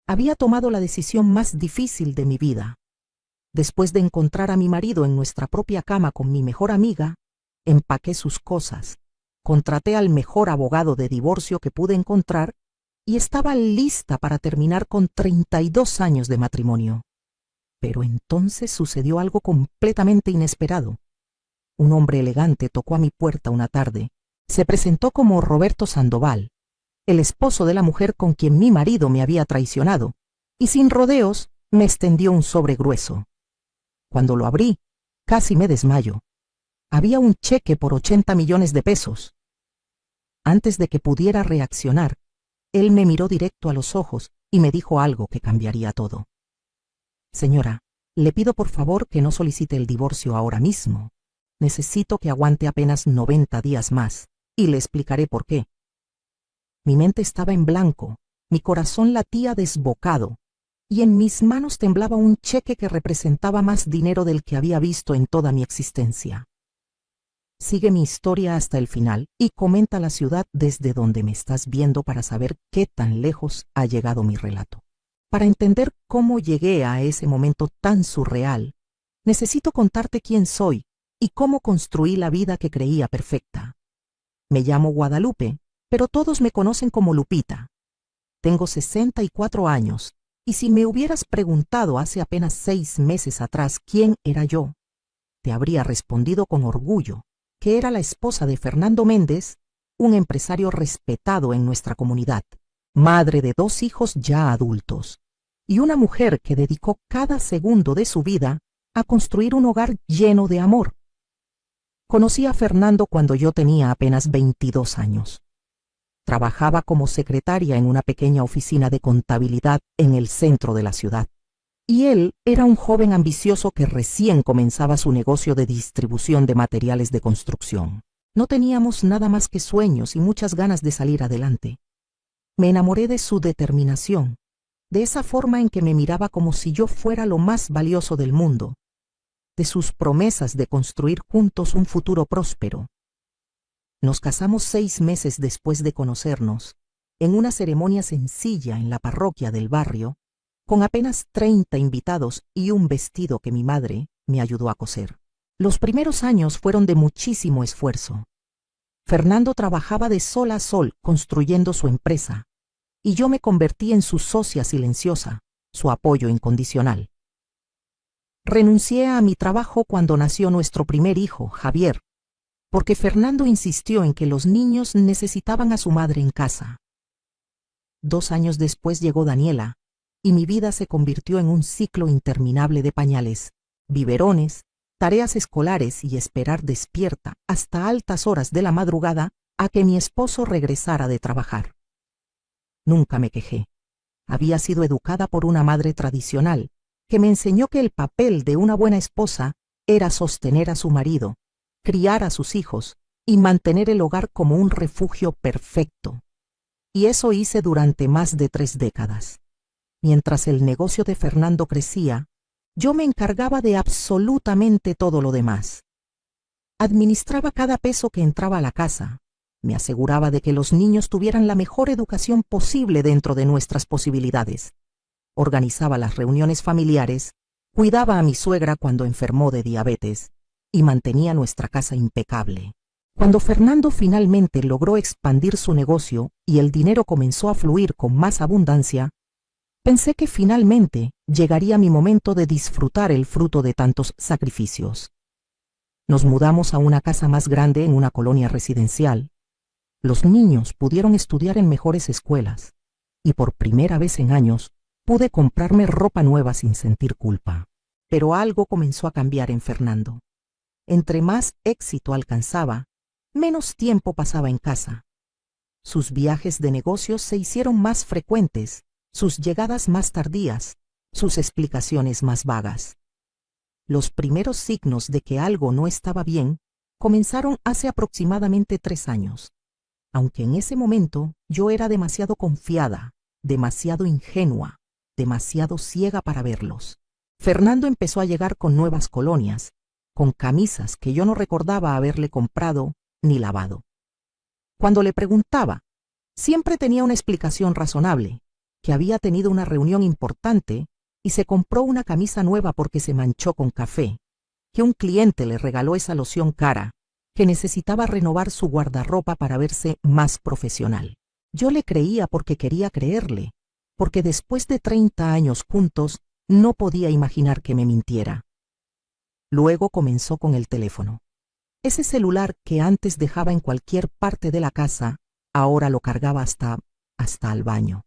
Había tomado la decisión más difícil de mi vida. Después de encontrar a mi marido en nuestra propia cama con mi mejor amiga, empaqué sus cosas, contraté al mejor abogado de divorcio que pude encontrar y estaba lista para terminar con 32 años de matrimonio. Pero entonces sucedió algo completamente inesperado. Un hombre elegante tocó a mi puerta una tarde. Se presentó como Roberto Sandoval, el esposo de la mujer con quien mi marido me había traicionado, y sin rodeos me extendió un sobre grueso. Cuando lo abrí, casi me desmayo. Había un cheque por 80 millones de pesos. Antes de que pudiera reaccionar, él me miró directo a los ojos y me dijo algo que cambiaría todo. Señora, le pido por favor que no solicite el divorcio ahora mismo. Necesito que aguante apenas 90 días más, y le explicaré por qué. Mi mente estaba en blanco, mi corazón latía desbocado, y en mis manos temblaba un cheque que representaba más dinero del que había visto en toda mi existencia. Sigue mi historia hasta el final y comenta la ciudad desde donde me estás viendo para saber qué tan lejos ha llegado mi relato. Para entender cómo llegué a ese momento tan surreal, necesito contarte quién soy y cómo construí la vida que creía perfecta. Me llamo Guadalupe, pero todos me conocen como Lupita. Tengo 64 años, y si me hubieras preguntado hace apenas 6 meses atrás quién era yo, te habría respondido con orgullo que era la esposa de Fernando Méndez, un empresario respetado en nuestra comunidad, madre de 2 hijos ya adultos, y una mujer que dedicó cada segundo de su vida a construir un hogar lleno de amor. Conocí a Fernando cuando yo tenía apenas 22 años. Trabajaba como secretaria en una pequeña oficina de contabilidad en el centro de la ciudad. Y él era un joven ambicioso que recién comenzaba su negocio de distribución de materiales de construcción. No teníamos nada más que sueños y muchas ganas de salir adelante. Me enamoré de su determinación, de esa forma en que me miraba como si yo fuera lo más valioso del mundo, de sus promesas de construir juntos un futuro próspero. Nos casamos 6 meses después de conocernos, en una ceremonia sencilla en la parroquia del barrio, con apenas 30 invitados y un vestido que mi madre me ayudó a coser. Los primeros años fueron de muchísimo esfuerzo. Fernando trabajaba de sol a sol construyendo su empresa, y yo me convertí en su socia silenciosa, su apoyo incondicional. Renuncié a mi trabajo cuando nació nuestro primer hijo, Javier, porque Fernando insistió en que los niños necesitaban a su madre en casa. 2 años después llegó Daniela, y mi vida se convirtió en un ciclo interminable de pañales, biberones, tareas escolares y esperar despierta hasta altas horas de la madrugada a que mi esposo regresara de trabajar. Nunca me quejé. Había sido educada por una madre tradicional que me enseñó que el papel de una buena esposa era sostener a su marido, criar a sus hijos y mantener el hogar como un refugio perfecto. Y eso hice durante más de 3 décadas. Mientras el negocio de Fernando crecía, yo me encargaba de absolutamente todo lo demás. Administraba cada peso que entraba a la casa, me aseguraba de que los niños tuvieran la mejor educación posible dentro de nuestras posibilidades, organizaba las reuniones familiares, cuidaba a mi suegra cuando enfermó de diabetes y mantenía nuestra casa impecable. Cuando Fernando finalmente logró expandir su negocio y el dinero comenzó a fluir con más abundancia, pensé que finalmente llegaría mi momento de disfrutar el fruto de tantos sacrificios. Nos mudamos a una casa más grande en una colonia residencial. Los niños pudieron estudiar en mejores escuelas y por primera vez en años pude comprarme ropa nueva sin sentir culpa. Pero algo comenzó a cambiar en Fernando. Entre más éxito alcanzaba, menos tiempo pasaba en casa. Sus viajes de negocios se hicieron más frecuentes, sus llegadas más tardías, sus explicaciones más vagas. Los primeros signos de que algo no estaba bien comenzaron hace aproximadamente 3 años, aunque en ese momento yo era demasiado confiada, demasiado ingenua, demasiado ciega para verlos. Fernando empezó a llegar con nuevas colonias, con camisas que yo no recordaba haberle comprado ni lavado. Cuando le preguntaba, siempre tenía una explicación razonable, que había tenido una reunión importante y se compró una camisa nueva porque se manchó con café, que un cliente le regaló esa loción cara, que necesitaba renovar su guardarropa para verse más profesional. Yo le creía porque quería creerle, porque después de 30 años juntos no podía imaginar que me mintiera. Luego comenzó con el teléfono. Ese celular que antes dejaba en cualquier parte de la casa, ahora lo cargaba hasta al baño.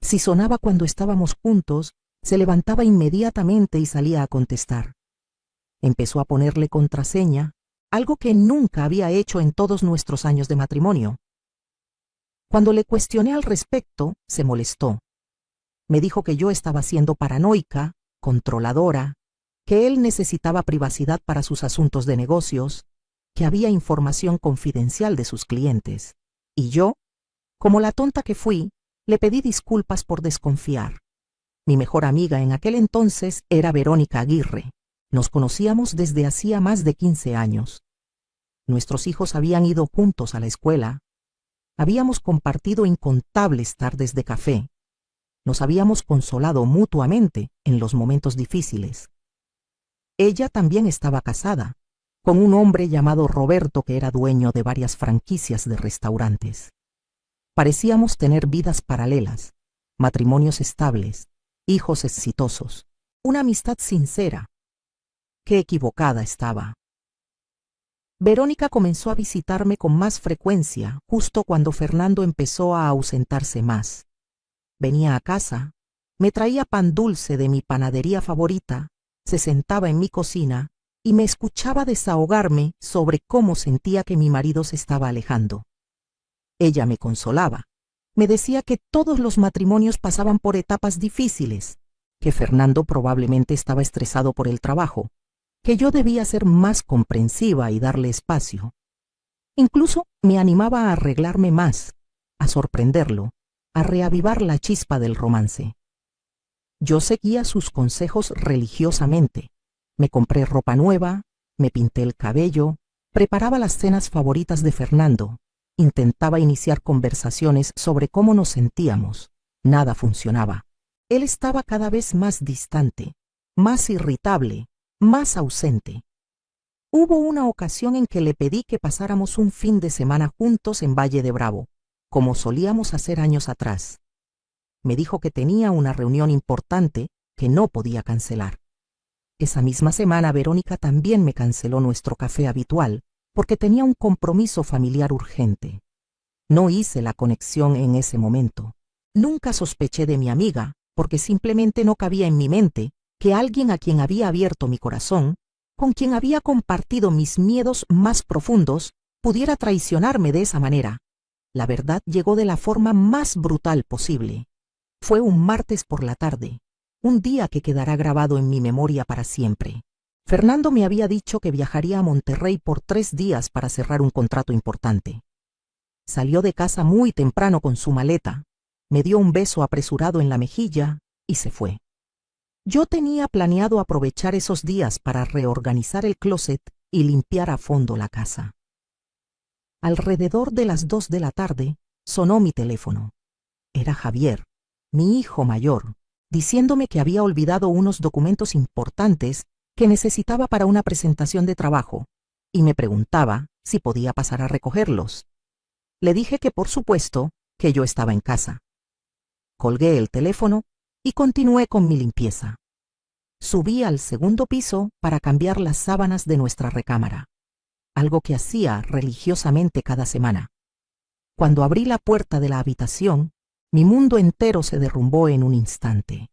Si sonaba cuando estábamos juntos, se levantaba inmediatamente y salía a contestar. Empezó a ponerle contraseña, algo que nunca había hecho en todos nuestros años de matrimonio. Cuando le cuestioné al respecto, se molestó. Me dijo que yo estaba siendo paranoica, controladora, que él necesitaba privacidad para sus asuntos de negocios, que había información confidencial de sus clientes. Y yo, como la tonta que fui, le pedí disculpas por desconfiar. Mi mejor amiga en aquel entonces era Verónica Aguirre. Nos conocíamos desde hacía más de 15 años. Nuestros hijos habían ido juntos a la escuela. Habíamos compartido incontables tardes de café. Nos habíamos consolado mutuamente en los momentos difíciles. Ella también estaba casada, con un hombre llamado Roberto que era dueño de varias franquicias de restaurantes. Parecíamos tener vidas paralelas, matrimonios estables, hijos exitosos, una amistad sincera. Qué equivocada estaba. Verónica comenzó a visitarme con más frecuencia justo cuando Fernando empezó a ausentarse más. Venía a casa, me traía pan dulce de mi panadería favorita, se sentaba en mi cocina y me escuchaba desahogarme sobre cómo sentía que mi marido se estaba alejando. Ella me consolaba, me decía que todos los matrimonios pasaban por etapas difíciles, que Fernando probablemente estaba estresado por el trabajo, que yo debía ser más comprensiva y darle espacio. Incluso me animaba a arreglarme más, a sorprenderlo, a reavivar la chispa del romance. Yo seguía sus consejos religiosamente. Me compré ropa nueva, me pinté el cabello, preparaba las cenas favoritas de Fernando, intentaba iniciar conversaciones sobre cómo nos sentíamos. Nada funcionaba. Él estaba cada vez más distante, más irritable, más ausente. Hubo una ocasión en que le pedí que pasáramos un fin de semana juntos en Valle de Bravo, como solíamos hacer años atrás. Me dijo que tenía una reunión importante que no podía cancelar. Esa misma semana Verónica también me canceló nuestro café habitual porque tenía un compromiso familiar urgente. No hice la conexión en ese momento. Nunca sospeché de mi amiga porque simplemente no cabía en mi mente que alguien a quien había abierto mi corazón, con quien había compartido mis miedos más profundos, pudiera traicionarme de esa manera. La verdad llegó de la forma más brutal posible. Fue un martes por la tarde, un día que quedará grabado en mi memoria para siempre. Fernando me había dicho que viajaría a Monterrey por 3 días para cerrar un contrato importante. Salió de casa muy temprano con su maleta, me dio un beso apresurado en la mejilla y se fue. Yo tenía planeado aprovechar esos días para reorganizar el closet y limpiar a fondo la casa. Alrededor de las 2 de la tarde sonó mi teléfono. Era Javier, mi hijo mayor, diciéndome que había olvidado unos documentos importantes que necesitaba para una presentación de trabajo, y me preguntaba si podía pasar a recogerlos. Le dije que por supuesto, que yo estaba en casa. Colgué el teléfono y continué con mi limpieza. Subí al segundo piso para cambiar las sábanas de nuestra recámara, algo que hacía religiosamente cada semana. Cuando abrí la puerta de la habitación, mi mundo entero se derrumbó en un instante.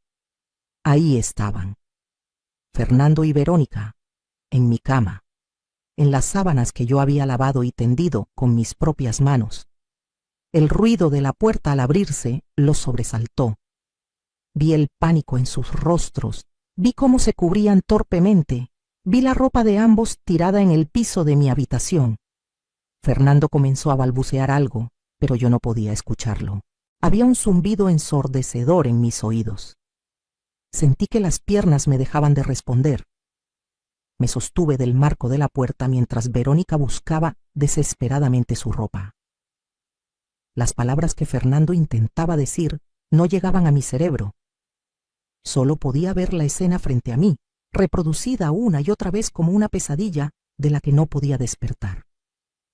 Ahí estaban, Fernando y Verónica, en mi cama, en las sábanas que yo había lavado y tendido con mis propias manos. El ruido de la puerta al abrirse los sobresaltó. Vi el pánico en sus rostros, vi cómo se cubrían torpemente, vi la ropa de ambos tirada en el piso de mi habitación. Fernando comenzó a balbucear algo, pero yo no podía escucharlo. Había un zumbido ensordecedor en mis oídos. Sentí que las piernas me dejaban de responder. Me sostuve del marco de la puerta mientras Verónica buscaba desesperadamente su ropa. Las palabras que Fernando intentaba decir no llegaban a mi cerebro. Solo podía ver la escena frente a mí, reproducida una y otra vez como una pesadilla de la que no podía despertar.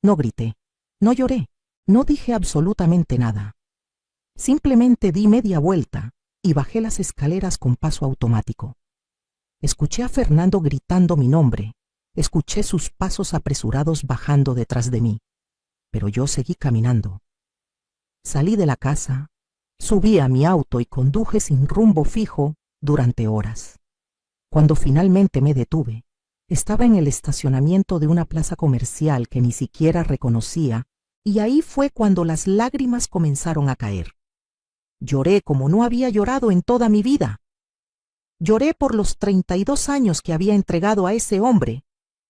No grité, no lloré, no dije absolutamente nada. Simplemente di media vuelta y bajé las escaleras con paso automático. Escuché a Fernando gritando mi nombre, escuché sus pasos apresurados bajando detrás de mí, pero yo seguí caminando. Salí de la casa, subí a mi auto y conduje sin rumbo fijo durante horas. Cuando finalmente me detuve, estaba en el estacionamiento de una plaza comercial que ni siquiera reconocía, y ahí fue cuando las lágrimas comenzaron a caer. Lloré como no había llorado en toda mi vida. Lloré por los 32 años que había entregado a ese hombre,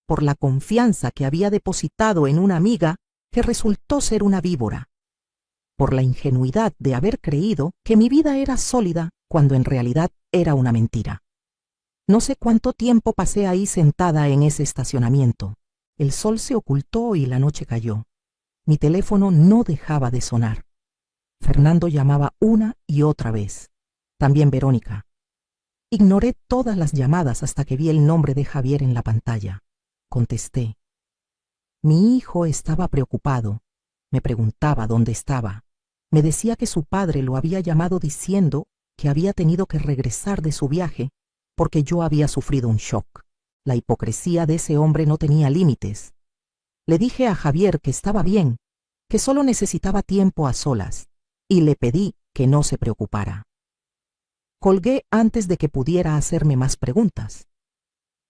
por la confianza que había depositado en una amiga que resultó ser una víbora, por la ingenuidad de haber creído que mi vida era sólida cuando en realidad era una mentira. No sé cuánto tiempo pasé ahí sentada en ese estacionamiento. El sol se ocultó y la noche cayó. Mi teléfono no dejaba de sonar. Fernando llamaba una y otra vez. También Verónica. Ignoré todas las llamadas hasta que vi el nombre de Javier en la pantalla. Contesté. Mi hijo estaba preocupado. Me preguntaba dónde estaba. Me decía que su padre lo había llamado diciendo que había tenido que regresar de su viaje porque yo había sufrido un shock. La hipocresía de ese hombre no tenía límites. Le dije a Javier que estaba bien, que solo necesitaba tiempo a solas, y le pedí que no se preocupara. Colgué antes de que pudiera hacerme más preguntas.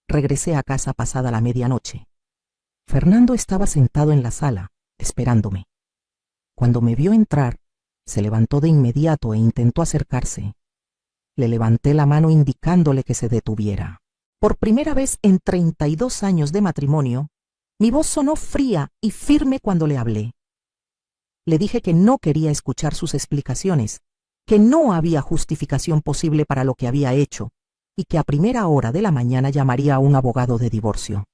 Regresé a casa pasada la medianoche. Fernando estaba sentado en la sala, esperándome. Cuando me vio entrar, se levantó de inmediato e intentó acercarse. Le levanté la mano indicándole que se detuviera. Por primera vez en 32 años de matrimonio, mi voz sonó fría y firme cuando le hablé. Le dije que no quería escuchar sus explicaciones, que no había justificación posible para lo que había hecho y que a primera hora de la mañana llamaría a un abogado de divorcio.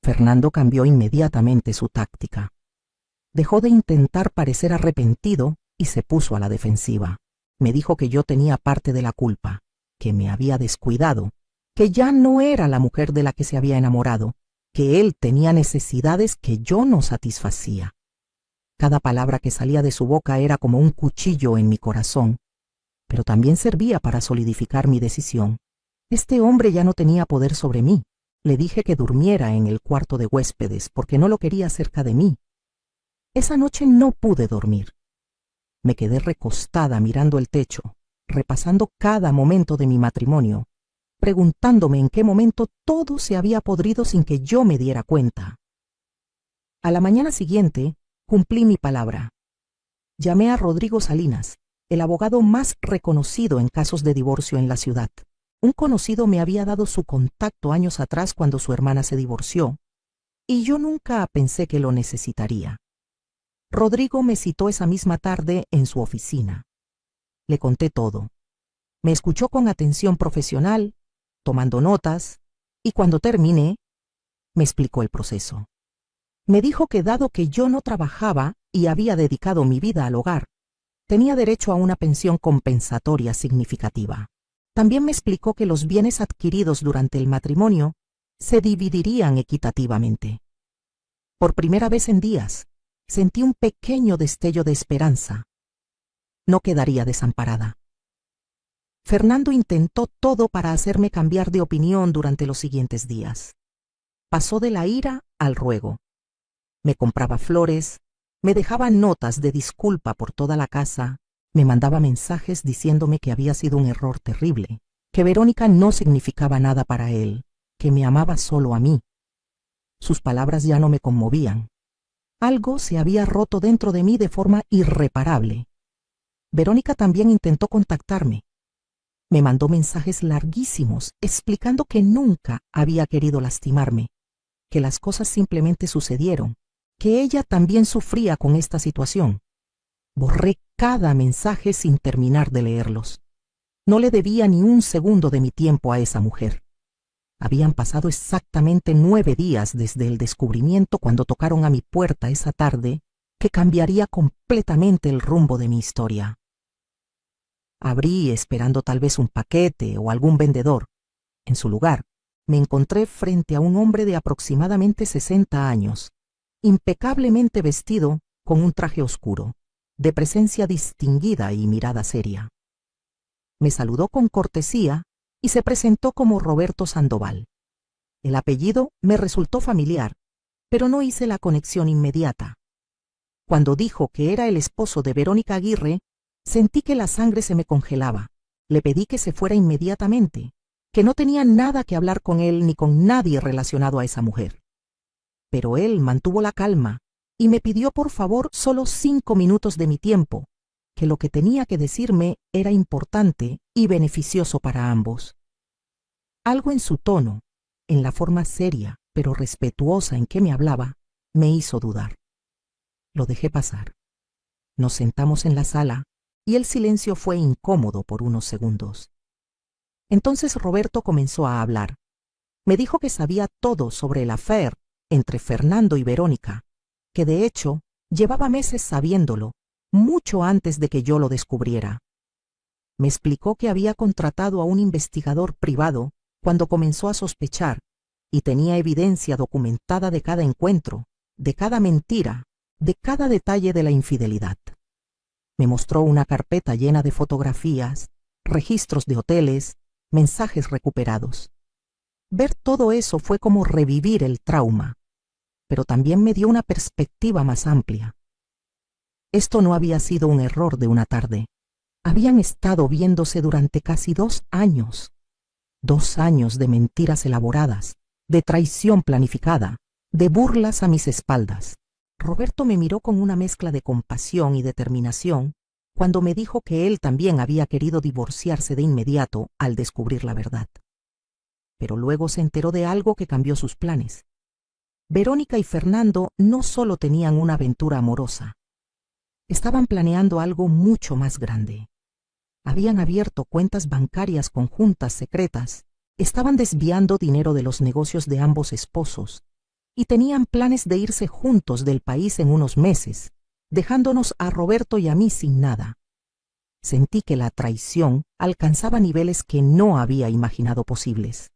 Fernando cambió inmediatamente su táctica. Dejó de intentar parecer arrepentido y se puso a la defensiva. Me dijo que yo tenía parte de la culpa, que me había descuidado, que ya no era la mujer de la que se había enamorado, que él tenía necesidades que yo no satisfacía. Cada palabra que salía de su boca era como un cuchillo en mi corazón, pero también servía para solidificar mi decisión. Este hombre ya no tenía poder sobre mí. Le dije que durmiera en el cuarto de huéspedes porque no lo quería cerca de mí. Esa noche no pude dormir. Me quedé recostada mirando el techo, repasando cada momento de mi matrimonio, preguntándome en qué momento todo se había podrido sin que yo me diera cuenta. A la mañana siguiente, cumplí mi palabra. Llamé a Rodrigo Salinas, el abogado más reconocido en casos de divorcio en la ciudad. Un conocido me había dado su contacto años atrás cuando su hermana se divorció, y yo nunca pensé que lo necesitaría. Rodrigo me citó esa misma tarde en su oficina. Le conté todo. Me escuchó con atención profesional, tomando notas, y cuando terminé, me explicó el proceso. Me dijo que dado que yo no trabajaba y había dedicado mi vida al hogar, tenía derecho a una pensión compensatoria significativa. También me explicó que los bienes adquiridos durante el matrimonio se dividirían equitativamente. Por primera vez en días, sentí un pequeño destello de esperanza. No quedaría desamparada. Fernando intentó todo para hacerme cambiar de opinión durante los siguientes días. Pasó de la ira al ruego. Me compraba flores, me dejaba notas de disculpa por toda la casa, me mandaba mensajes diciéndome que había sido un error terrible, que Verónica no significaba nada para él, que me amaba solo a mí. Sus palabras ya no me conmovían. Algo se había roto dentro de mí de forma irreparable. Verónica también intentó contactarme. Me mandó mensajes larguísimos explicando que nunca había querido lastimarme, que las cosas simplemente sucedieron, que ella también sufría con esta situación. Borré cada mensaje sin terminar de leerlos. No le debía ni un segundo de mi tiempo a esa mujer. Habían pasado exactamente 9 días desde el descubrimiento cuando tocaron a mi puerta esa tarde que cambiaría completamente el rumbo de mi historia. Abrí esperando tal vez un paquete o algún vendedor. En su lugar, me encontré frente a un hombre de aproximadamente 60 años, impecablemente vestido con un traje oscuro, de presencia distinguida y mirada seria. Me saludó con cortesía y se presentó como Roberto Sandoval. El apellido me resultó familiar, pero no hice la conexión inmediata. Cuando dijo que era el esposo de Verónica Aguirre, sentí que la sangre se me congelaba. Le pedí que se fuera inmediatamente, que no tenía nada que hablar con él ni con nadie relacionado a esa mujer. Pero él mantuvo la calma y me pidió por favor solo 5 minutos de mi tiempo, que lo que tenía que decirme era importante y beneficioso para ambos. Algo en su tono, en la forma seria pero respetuosa en que me hablaba, me hizo dudar. Lo dejé pasar. Nos sentamos en la sala y el silencio fue incómodo por unos segundos. Entonces Roberto comenzó a hablar. Me dijo que sabía todo sobre el affair entre Fernando y Verónica, que de hecho llevaba meses sabiéndolo, mucho antes de que yo lo descubriera. Me explicó que había contratado a un investigador privado cuando comenzó a sospechar y tenía evidencia documentada de cada encuentro, de cada mentira, de cada detalle de la infidelidad. Me mostró una carpeta llena de fotografías, registros de hoteles, mensajes recuperados. Ver todo eso fue como revivir el trauma, pero también me dio una perspectiva más amplia. Esto no había sido un error de una tarde. Habían estado viéndose durante casi 2 años. 2 años de mentiras elaboradas, de traición planificada, de burlas a mis espaldas. Roberto me miró con una mezcla de compasión y determinación cuando me dijo que él también había querido divorciarse de inmediato al descubrir la verdad. Pero luego se enteró de algo que cambió sus planes. Verónica y Fernando no solo tenían una aventura amorosa, estaban planeando algo mucho más grande. Habían abierto cuentas bancarias conjuntas secretas, estaban desviando dinero de los negocios de ambos esposos y tenían planes de irse juntos del país en unos meses, dejándonos a Roberto y a mí sin nada. Sentí que la traición alcanzaba niveles que no había imaginado posibles.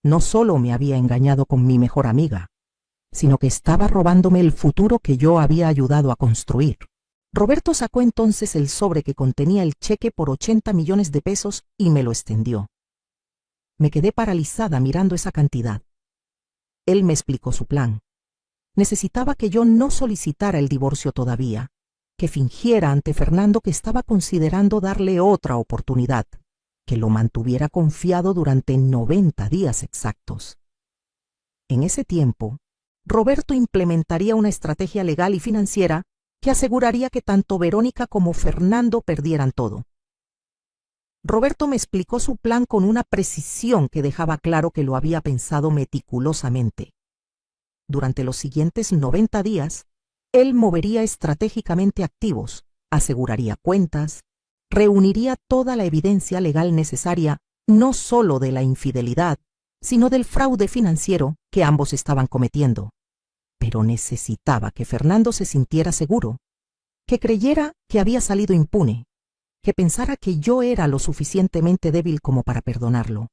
No solo me había engañado con mi mejor amiga, sino que estaba robándome el futuro que yo había ayudado a construir. Roberto sacó entonces el sobre que contenía el cheque por 80 millones de pesos y me lo extendió. Me quedé paralizada mirando esa cantidad. Él me explicó su plan. Necesitaba que yo no solicitara el divorcio todavía, que fingiera ante Fernando que estaba considerando darle otra oportunidad, que lo mantuviera confiado durante 90 días exactos. En ese tiempo, Roberto implementaría una estrategia legal y financiera que aseguraría que tanto Verónica como Fernando perdieran todo. Roberto me explicó su plan con una precisión que dejaba claro que lo había pensado meticulosamente. Durante los siguientes 90 días, él movería estratégicamente activos, aseguraría cuentas, reuniría toda la evidencia legal necesaria, no solo de la infidelidad, sino del fraude financiero que ambos estaban cometiendo. Pero necesitaba que Fernando se sintiera seguro, que creyera que había salido impune, que pensara que yo era lo suficientemente débil como para perdonarlo.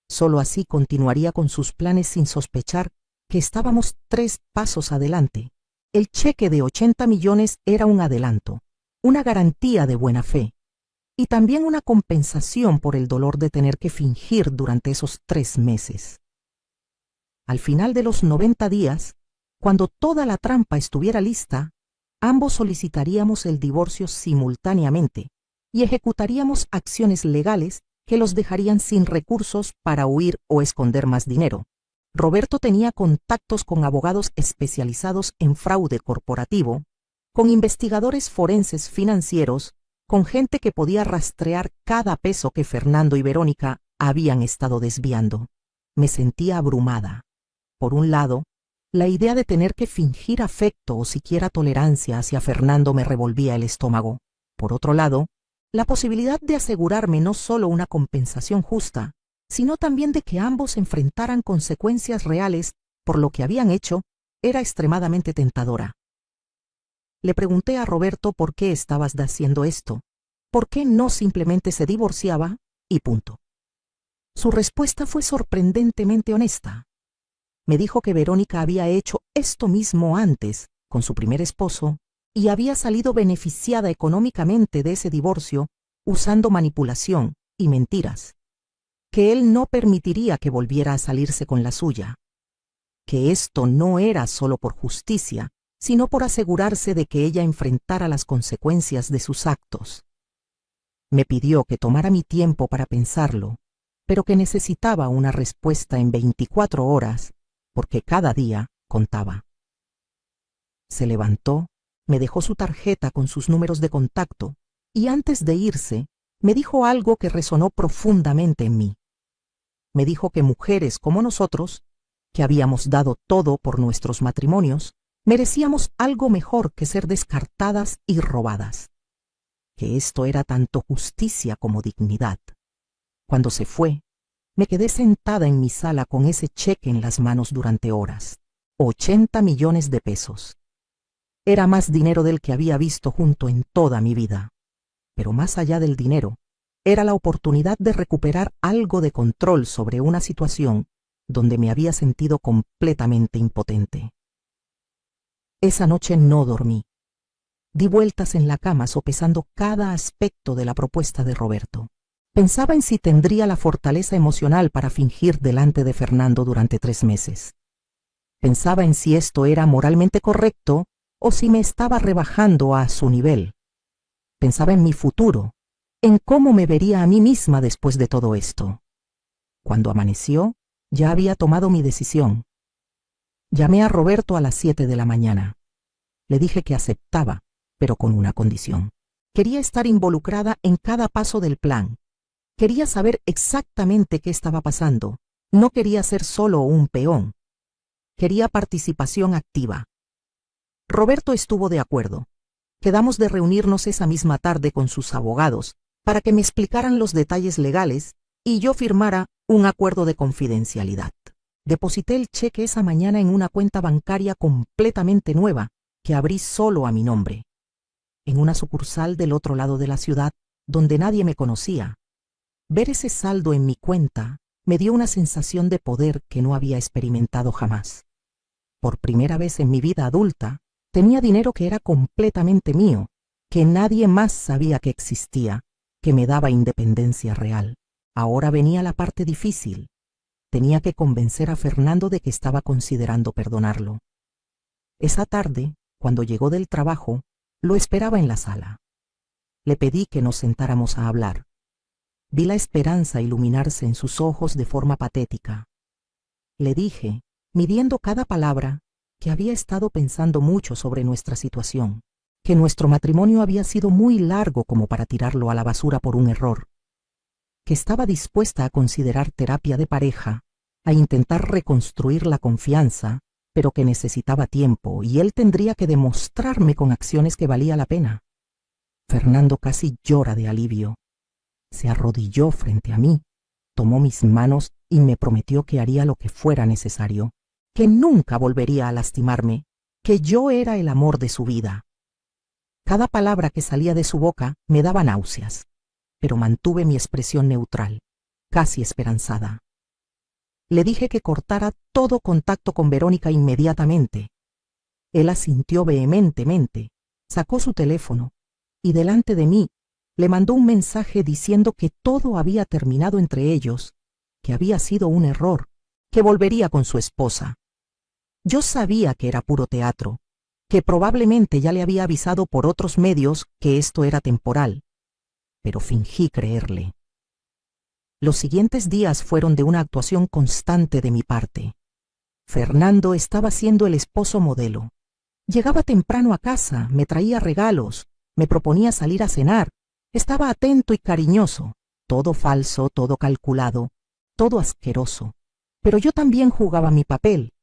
Solo así continuaría con sus planes sin sospechar que estábamos 3 pasos adelante. El cheque de 80 millones era un adelanto, una garantía de buena fe, y también una compensación por el dolor de tener que fingir durante esos 3 meses. Al final de los 90 días, cuando toda la trampa estuviera lista, ambos solicitaríamos el divorcio simultáneamente y ejecutaríamos acciones legales que los dejarían sin recursos para huir o esconder más dinero. Roberto tenía contactos con abogados especializados en fraude corporativo, con investigadores forenses financieros, con gente que podía rastrear cada peso que Fernando y Verónica habían estado desviando. Me sentía abrumada. Por un lado, la idea de tener que fingir afecto o siquiera tolerancia hacia Fernando me revolvía el estómago. Por otro lado, la posibilidad de asegurarme no solo una compensación justa, sino también de que ambos enfrentaran consecuencias reales por lo que habían hecho, era extremadamente tentadora. Le pregunté a Roberto por qué estabas haciendo esto, ¿por qué no simplemente se divorciaba y punto? Su respuesta fue sorprendentemente honesta. Me dijo que Verónica había hecho esto mismo antes con su primer esposo y había salido beneficiada económicamente de ese divorcio usando manipulación y mentiras, que él no permitiría que volviera a salirse con la suya, que esto no era solo por justicia, sino por asegurarse de que ella enfrentara las consecuencias de sus actos. Me pidió que tomara mi tiempo para pensarlo, pero que necesitaba una respuesta en 24 horas, porque cada día contaba. Se levantó, me dejó su tarjeta con sus números de contacto y antes de irse, me dijo algo que resonó profundamente en mí. Me dijo que mujeres como nosotros, que habíamos dado todo por nuestros matrimonios, merecíamos algo mejor que ser descartadas y robadas. Que esto era tanto justicia como dignidad. Cuando se fue, me quedé sentada en mi sala con ese cheque en las manos durante horas. 80 millones de pesos. Era más dinero del que había visto junto en toda mi vida. Pero más allá del dinero, era la oportunidad de recuperar algo de control sobre una situación donde me había sentido completamente impotente. Esa noche no dormí. Di vueltas en la cama sopesando cada aspecto de la propuesta de Roberto. Pensaba en si tendría la fortaleza emocional para fingir delante de Fernando durante 3 meses. Pensaba en si esto era moralmente correcto o si me estaba rebajando a su nivel. Pensaba en mi futuro, en cómo me vería a mí misma después de todo esto. Cuando amaneció, ya había tomado mi decisión. Llamé a Roberto a las 7 de la mañana. Le dije que aceptaba, pero con una condición. Quería estar involucrada en cada paso del plan. Quería saber exactamente qué estaba pasando. No quería ser solo un peón. Quería participación activa. Roberto estuvo de acuerdo. Quedamos de reunirnos esa misma tarde con sus abogados para que me explicaran los detalles legales y yo firmara un acuerdo de confidencialidad. Deposité el cheque esa mañana en una cuenta bancaria completamente nueva que abrí solo a mi nombre, en una sucursal del otro lado de la ciudad donde nadie me conocía. Ver ese saldo en mi cuenta me dio una sensación de poder que no había experimentado jamás. Por primera vez en mi vida adulta, tenía dinero que era completamente mío, que nadie más sabía que existía, que me daba independencia real. Ahora venía la parte difícil. Tenía que convencer a Fernando de que estaba considerando perdonarlo. Esa tarde, cuando llegó del trabajo, lo esperaba en la sala. Le pedí que nos sentáramos a hablar. Vi la esperanza iluminarse en sus ojos de forma patética. Le dije, midiendo cada palabra, que había estado pensando mucho sobre nuestra situación, que nuestro matrimonio había sido muy largo como para tirarlo a la basura por un error, que estaba dispuesta a considerar terapia de pareja, a intentar reconstruir la confianza, pero que necesitaba tiempo y él tendría que demostrarme con acciones que valía la pena. Fernando casi llora de alivio. Se arrodilló frente a mí, tomó mis manos y me prometió que haría lo que fuera necesario, que nunca volvería a lastimarme, que yo era el amor de su vida. Cada palabra que salía de su boca me daba náuseas, pero mantuve mi expresión neutral, casi esperanzada. Le dije que cortara todo contacto con Verónica inmediatamente. Él asintió vehementemente, sacó su teléfono y delante de mí le mandó un mensaje diciendo que todo había terminado entre ellos, que había sido un error, que volvería con su esposa. Yo sabía que era puro teatro, que probablemente ya le había avisado por otros medios que esto era temporal, pero fingí creerle. Los siguientes días fueron de una actuación constante de mi parte. Fernando estaba siendo el esposo modelo. Llegaba temprano a casa, me traía regalos, me proponía salir a cenar, estaba atento y cariñoso, todo falso, todo calculado, todo asqueroso. Pero yo también jugaba mi papel.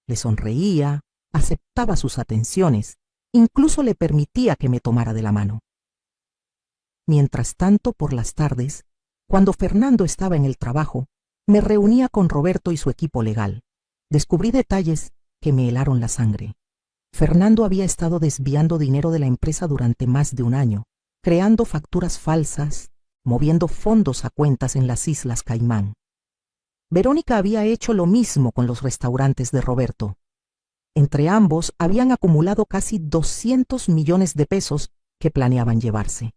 Le sonreía, aceptaba sus atenciones, incluso le permitía que me tomara de la mano. Mientras tanto, por las tardes, cuando Fernando estaba en el trabajo, me reunía con Roberto y su equipo legal. Descubrí detalles que me helaron la sangre. Fernando había estado desviando dinero de la empresa durante más de un año, creando facturas falsas, moviendo fondos a cuentas en las Islas Caimán. Verónica había hecho lo mismo con los restaurantes de Roberto. Entre ambos habían acumulado casi 200 millones de pesos que planeaban llevarse.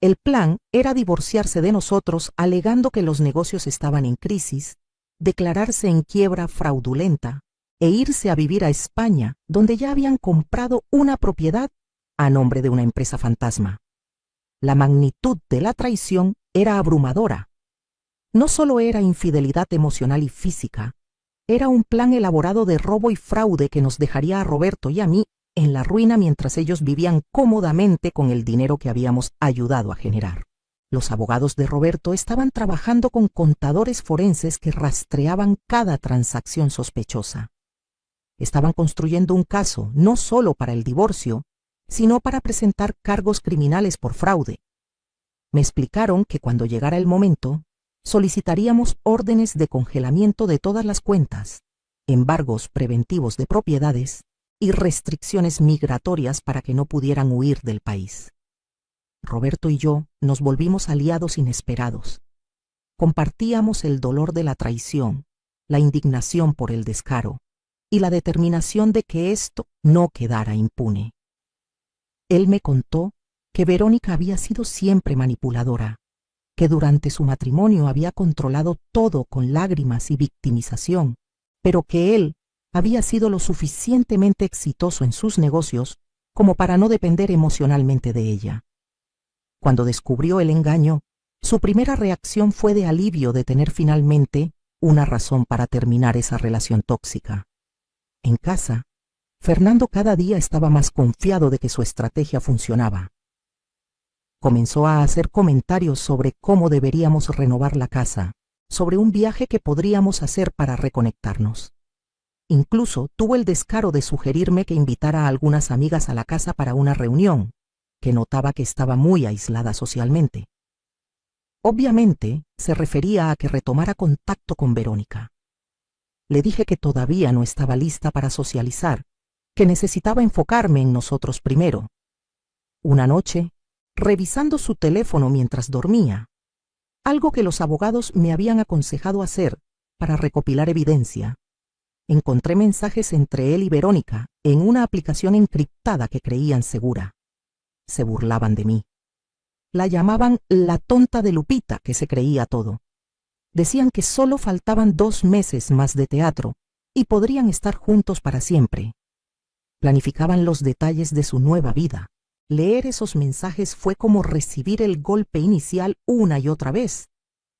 El plan era divorciarse de nosotros alegando que los negocios estaban en crisis, declararse en quiebra fraudulenta e irse a vivir a España, donde ya habían comprado una propiedad a nombre de una empresa fantasma. La magnitud de la traición era abrumadora. No solo era infidelidad emocional y física, era un plan elaborado de robo y fraude que nos dejaría a Roberto y a mí en la ruina mientras ellos vivían cómodamente con el dinero que habíamos ayudado a generar. Los abogados de Roberto estaban trabajando con contadores forenses que rastreaban cada transacción sospechosa. Estaban construyendo un caso no solo para el divorcio, sino para presentar cargos criminales por fraude. Me explicaron que cuando llegara el momento, solicitaríamos órdenes de congelamiento de todas las cuentas, embargos preventivos de propiedades y restricciones migratorias para que no pudieran huir del país. Roberto y yo nos volvimos aliados inesperados. Compartíamos el dolor de la traición, la indignación por el descaro y la determinación de que esto no quedara impune. Él me contó que Verónica había sido siempre manipuladora, que durante su matrimonio había controlado todo con lágrimas y victimización, pero que él había sido lo suficientemente exitoso en sus negocios como para no depender emocionalmente de ella. Cuando descubrió el engaño, su primera reacción fue de alivio de tener finalmente una razón para terminar esa relación tóxica. En casa, Fernando cada día estaba más confiado de que su estrategia funcionaba. Comenzó a hacer comentarios sobre cómo deberíamos renovar la casa, sobre un viaje que podríamos hacer para reconectarnos. Incluso tuvo el descaro de sugerirme que invitara a algunas amigas a la casa para una reunión, que notaba que estaba muy aislada socialmente. Obviamente, se refería a que retomara contacto con Verónica. Le dije que todavía no estaba lista para socializar, que necesitaba enfocarme en nosotros primero. Una noche, revisando su teléfono mientras dormía, algo que los abogados me habían aconsejado hacer para recopilar evidencia, encontré mensajes entre él y Verónica en una aplicación encriptada que creían segura. Se burlaban de mí. La llamaban la tonta de Lupita, que se creía todo. Decían que solo faltaban 2 meses más de teatro y podrían estar juntos para siempre. Planificaban los detalles de su nueva vida. Leer esos mensajes fue como recibir el golpe inicial una y otra vez,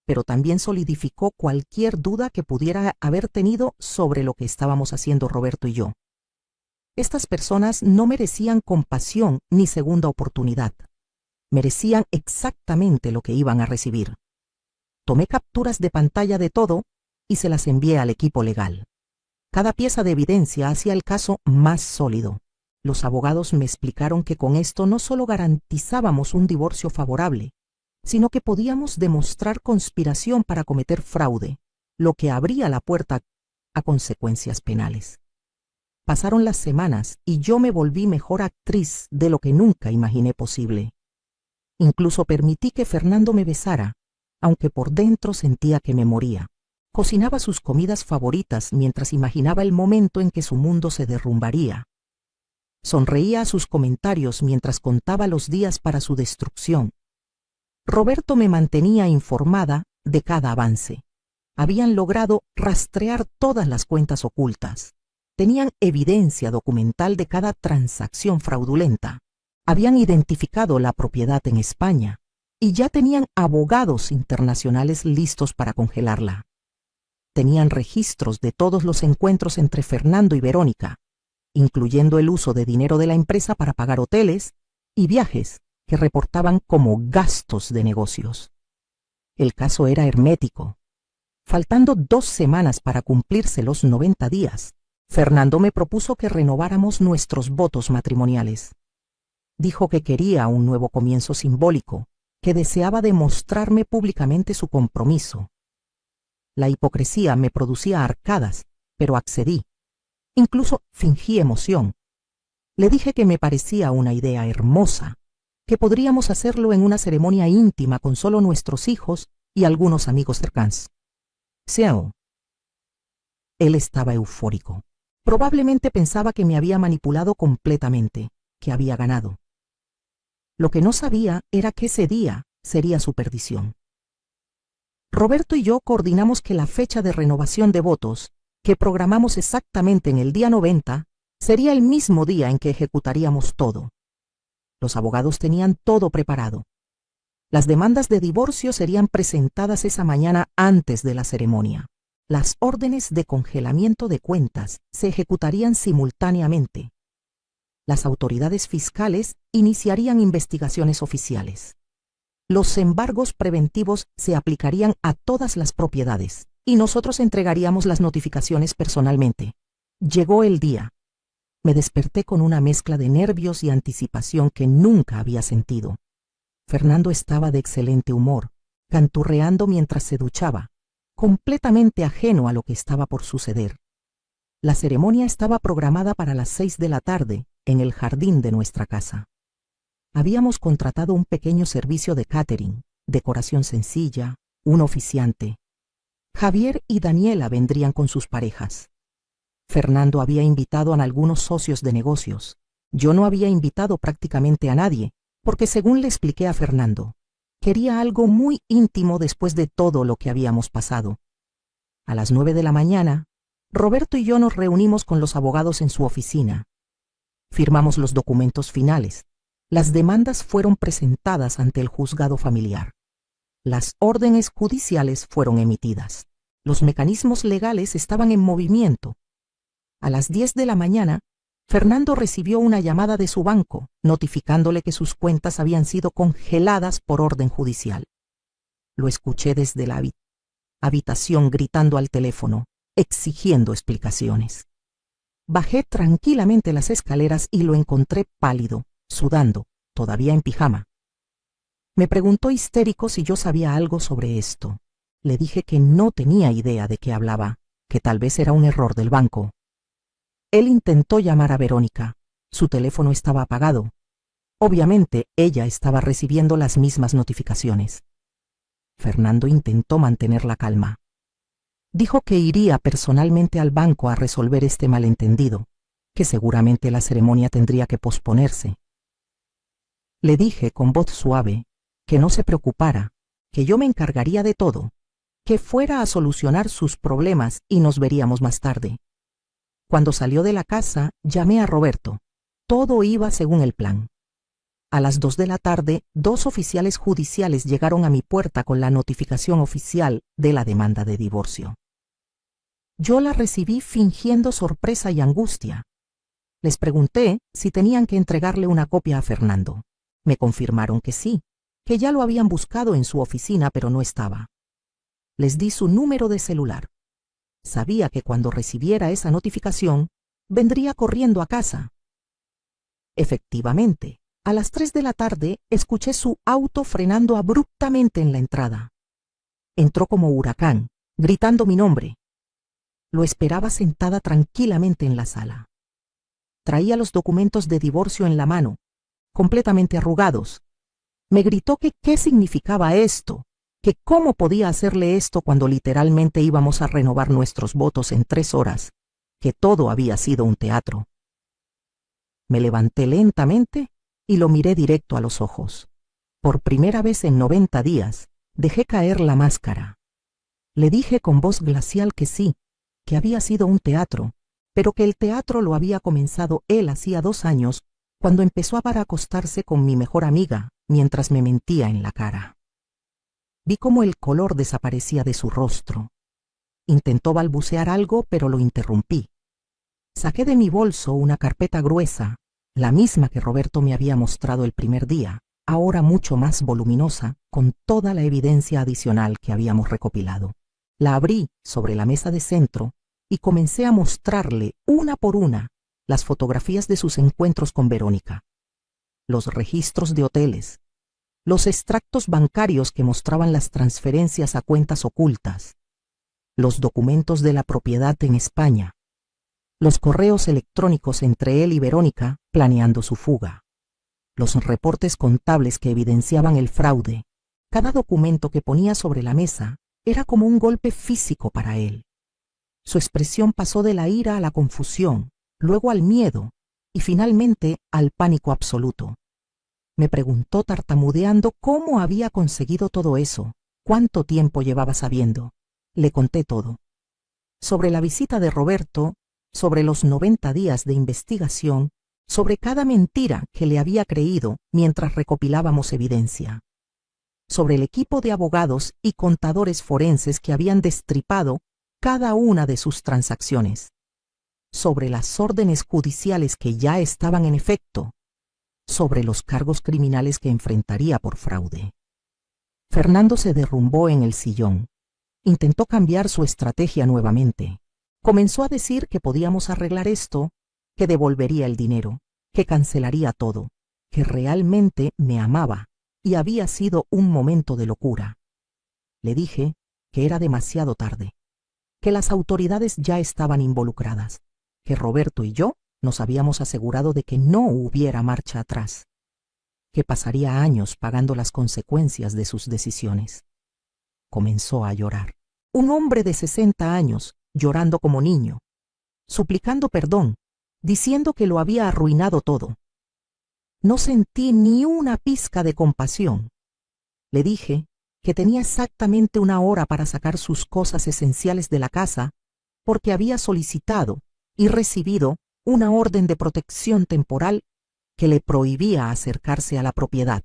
pero también solidificó cualquier duda que pudiera haber tenido sobre lo que estábamos haciendo Roberto y yo. Estas personas no merecían compasión ni segunda oportunidad. Merecían exactamente lo que iban a recibir. Tomé capturas de pantalla de todo y se las envié al equipo legal. Cada pieza de evidencia hacía el caso más sólido. Los abogados me explicaron que con esto no solo garantizábamos un divorcio favorable, sino que podíamos demostrar conspiración para cometer fraude, lo que abría la puerta a consecuencias penales. Pasaron las semanas y yo me volví mejor actriz de lo que nunca imaginé posible. Incluso permití que Fernando me besara, aunque por dentro sentía que me moría. Cocinaba sus comidas favoritas mientras imaginaba el momento en que su mundo se derrumbaría. Sonreía a sus comentarios mientras contaba los días para su destrucción. Roberto me mantenía informada de cada avance. Habían logrado rastrear todas las cuentas ocultas. Tenían evidencia documental de cada transacción fraudulenta. Habían identificado la propiedad en España y ya tenían abogados internacionales listos para congelarla. Tenían registros de todos los encuentros entre Fernando y Verónica, incluyendo el uso de dinero de la empresa para pagar hoteles y viajes que reportaban como gastos de negocios. El caso era hermético. Faltando 2 semanas para cumplirse los 90 días, Fernando me propuso que renováramos nuestros votos matrimoniales. Dijo que quería un nuevo comienzo simbólico, que deseaba demostrarme públicamente su compromiso. La hipocresía me producía arcadas, pero accedí. Incluso fingí emoción. Le dije que me parecía una idea hermosa, que podríamos hacerlo en una ceremonia íntima con solo nuestros hijos y algunos amigos cercanos. Seo. Él estaba eufórico. Probablemente pensaba que me había manipulado completamente, que había ganado. Lo que no sabía era que ese día sería su perdición. Roberto y yo coordinamos que la fecha de renovación de votos, que programamos exactamente en el día 90, sería el mismo día en que ejecutaríamos todo. Los abogados tenían todo preparado. Las demandas de divorcio serían presentadas esa mañana antes de la ceremonia. Las órdenes de congelamiento de cuentas se ejecutarían simultáneamente. Las autoridades fiscales iniciarían investigaciones oficiales. Los embargos preventivos se aplicarían a todas las propiedades y nosotros entregaríamos las notificaciones personalmente. Llegó el día. Me desperté con una mezcla de nervios y anticipación que nunca había sentido. Fernando estaba de excelente humor, canturreando mientras se duchaba, completamente ajeno a lo que estaba por suceder. La ceremonia estaba programada para las 6 de la tarde en el jardín de nuestra casa. Habíamos contratado un pequeño servicio de catering, decoración sencilla, un oficiante. Javier y Daniela vendrían con sus parejas. Fernando había invitado a algunos socios de negocios. Yo no había invitado prácticamente a nadie, porque según le expliqué a Fernando, quería algo muy íntimo después de todo lo que habíamos pasado. A las 9 de la mañana, Roberto y yo nos reunimos con los abogados en su oficina. Firmamos los documentos finales. Las demandas fueron presentadas ante el juzgado familiar. Las órdenes judiciales fueron emitidas. Los mecanismos legales estaban en movimiento. A las 10 de la mañana, Fernando recibió una llamada de su banco, notificándole que sus cuentas habían sido congeladas por orden judicial. Lo escuché desde la habitación gritando al teléfono, exigiendo explicaciones. Bajé tranquilamente las escaleras y lo encontré pálido, sudando, todavía en pijama. Me preguntó histérico si yo sabía algo sobre esto. Le dije que no tenía idea de qué hablaba, que tal vez era un error del banco. Él intentó llamar a Verónica. Su teléfono estaba apagado. Obviamente, ella estaba recibiendo las mismas notificaciones. Fernando intentó mantener la calma. Dijo que iría personalmente al banco a resolver este malentendido, que seguramente la ceremonia tendría que posponerse. Le dije con voz suave que no se preocupara, que yo me encargaría de todo, que fuera a solucionar sus problemas y nos veríamos más tarde. Cuando salió de la casa, llamé a Roberto. Todo iba según el plan. A las 2 de la tarde, 2 oficiales judiciales llegaron a mi puerta con la notificación oficial de la demanda de divorcio. Yo la recibí fingiendo sorpresa y angustia. Les pregunté si tenían que entregarle una copia a Fernando. Me confirmaron que sí, que ya lo habían buscado en su oficina, pero no estaba. Les di su número de celular. Sabía que cuando recibiera esa notificación, vendría corriendo a casa. Efectivamente, a las 3 de la tarde escuché su auto frenando abruptamente en la entrada. Entró como huracán, gritando mi nombre. Lo esperaba sentada tranquilamente en la sala. Traía los documentos de divorcio en la mano, completamente arrugados. Me gritó que qué significaba esto, que cómo podía hacerle esto cuando literalmente íbamos a renovar nuestros votos en 3 horas, que todo había sido un teatro. Me levanté lentamente y lo miré directo a los ojos. Por primera vez en 90 días, dejé caer la máscara. Le dije con voz glacial que sí, que había sido un teatro, pero que el teatro lo había comenzado él hacía 2 años, cuando empezó a acostarse con mi mejor amiga, mientras me mentía en la cara. Vi cómo el color desaparecía de su rostro. Intentó balbucear algo, pero lo interrumpí. Saqué de mi bolso una carpeta gruesa, la misma que Roberto me había mostrado el primer día, ahora mucho más voluminosa, con toda la evidencia adicional que habíamos recopilado. La abrí sobre la mesa de centro y comencé a mostrarle, una por una, las fotografías de sus encuentros con Verónica, los registros de hoteles, los extractos bancarios que mostraban las transferencias a cuentas ocultas, los documentos de la propiedad en España, los correos electrónicos entre él y Verónica planeando su fuga, los reportes contables que evidenciaban el fraude. Cada documento que ponía sobre la mesa era como un golpe físico para él. Su expresión pasó de la ira a la confusión, luego al miedo y finalmente al pánico absoluto. Me preguntó tartamudeando cómo había conseguido todo eso, cuánto tiempo llevaba sabiendo. Le conté todo. Sobre la visita de Roberto, sobre los 90 días de investigación, sobre cada mentira que le había creído mientras recopilábamos evidencia, sobre el equipo de abogados y contadores forenses que habían destripado cada una de sus transacciones, sobre las órdenes judiciales que ya estaban en efecto, sobre los cargos criminales que enfrentaría por fraude. Fernando se derrumbó en el sillón. Intentó cambiar su estrategia nuevamente. Comenzó a decir que podíamos arreglar esto, que devolvería el dinero, que cancelaría todo, que realmente me amaba y había sido un momento de locura. Le dije que era demasiado tarde, que las autoridades ya estaban involucradas, que Roberto y yo nos habíamos asegurado de que no hubiera marcha atrás, que pasaría años pagando las consecuencias de sus decisiones. Comenzó a llorar. Un hombre de 60 años, llorando como niño, suplicando perdón, diciendo que lo había arruinado todo. No sentí ni una pizca de compasión. Le dije que tenía exactamente 1 hora para sacar sus cosas esenciales de la casa, porque había solicitado y recibido una orden de protección temporal que le prohibía acercarse a la propiedad,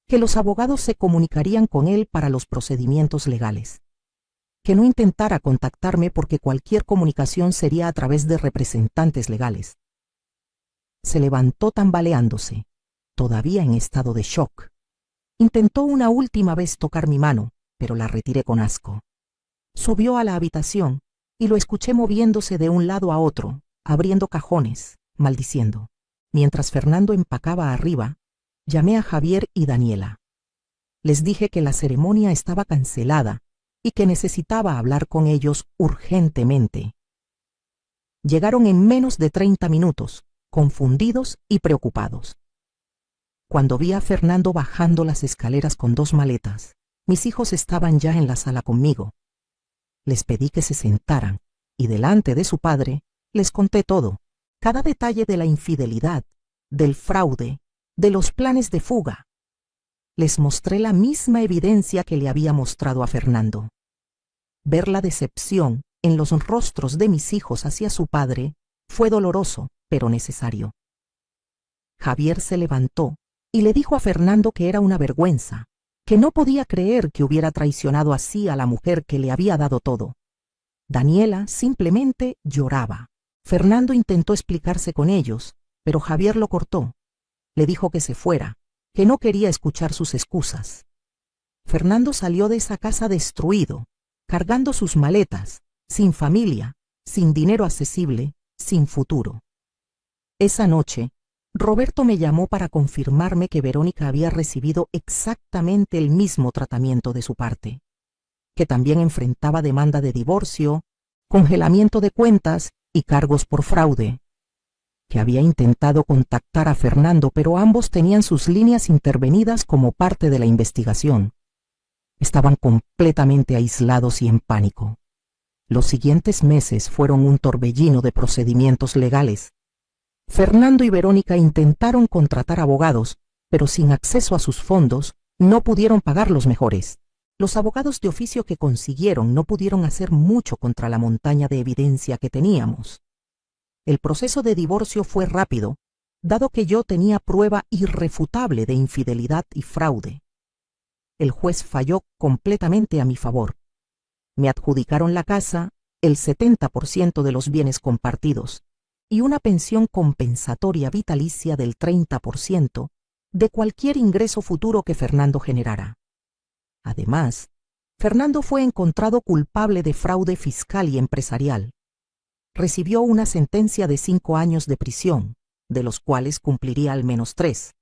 que los abogados se comunicarían con él para los procedimientos legales, que no intentara contactarme porque cualquier comunicación sería a través de representantes legales. Se levantó tambaleándose, todavía en estado de shock. Intentó una última vez tocar mi mano, pero la retiré con asco. Subió a la habitación y lo escuché moviéndose de un lado a otro, abriendo cajones, maldiciendo. Mientras Fernando empacaba arriba, llamé a Javier y Daniela. Les dije que la ceremonia estaba cancelada y que necesitaba hablar con ellos urgentemente. Llegaron en menos de 30 minutos, confundidos y preocupados. Cuando vi a Fernando bajando las escaleras con 2 maletas, mis hijos estaban ya en la sala conmigo. Les pedí que se sentaran y delante de su padre les conté todo, cada detalle de la infidelidad, del fraude, de los planes de fuga. Les mostré la misma evidencia que le había mostrado a Fernando. Ver la decepción en los rostros de mis hijos hacia su padre fue doloroso, pero necesario. Javier se levantó y le dijo a Fernando que era una vergüenza, que no podía creer que hubiera traicionado así a la mujer que le había dado todo. Daniela simplemente lloraba. Fernando intentó explicarse con ellos, pero Javier lo cortó. Le dijo que se fuera, que no quería escuchar sus excusas. Fernando salió de esa casa destruido, cargando sus maletas, sin familia, sin dinero accesible, sin futuro. Esa noche, Roberto me llamó para confirmarme que Verónica había recibido exactamente el mismo tratamiento de su parte, que también enfrentaba demanda de divorcio, congelamiento de cuentas y cargos por fraude, que había intentado contactar a Fernando, pero ambos tenían sus líneas intervenidas como parte de la investigación. Estaban completamente aislados y en pánico. Los siguientes meses fueron un torbellino de procedimientos legales. Fernando y Verónica intentaron contratar abogados, pero sin acceso a sus fondos, no pudieron pagar los mejores. Los abogados de oficio que consiguieron no pudieron hacer mucho contra la montaña de evidencia que teníamos. El proceso de divorcio fue rápido, dado que yo tenía prueba irrefutable de infidelidad y fraude. El juez falló completamente a mi favor. Me adjudicaron la casa, el 70% de los bienes compartidos y una pensión compensatoria vitalicia del 30% de cualquier ingreso futuro que Fernando generara. Además, Fernando fue encontrado culpable de fraude fiscal y empresarial. Recibió una sentencia de 5 años de prisión, de los cuales cumpliría al menos 3.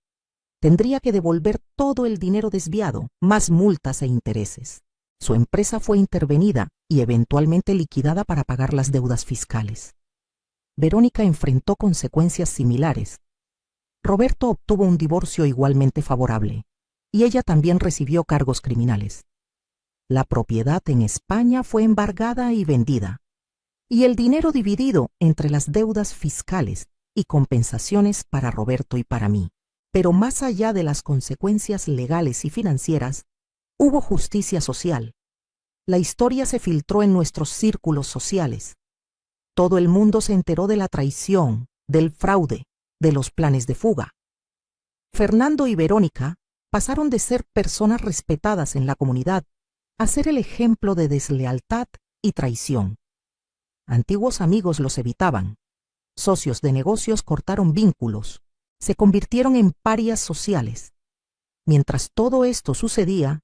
Tendría que devolver todo el dinero desviado, más multas e intereses. Su empresa fue intervenida y eventualmente liquidada para pagar las deudas fiscales. Verónica enfrentó consecuencias similares. Roberto obtuvo un divorcio igualmente favorable, y ella también recibió cargos criminales. La propiedad en España fue embargada y vendida, y el dinero dividido entre las deudas fiscales y compensaciones para Roberto y para mí. Pero más allá de las consecuencias legales y financieras, hubo justicia social. La historia se filtró en nuestros círculos sociales. Todo el mundo se enteró de la traición, del fraude, de los planes de fuga. Fernando y Verónica pasaron de ser personas respetadas en la comunidad a ser el ejemplo de deslealtad y traición. Antiguos amigos los evitaban. Socios de negocios cortaron vínculos. Se convirtieron en parias sociales. Mientras todo esto sucedía,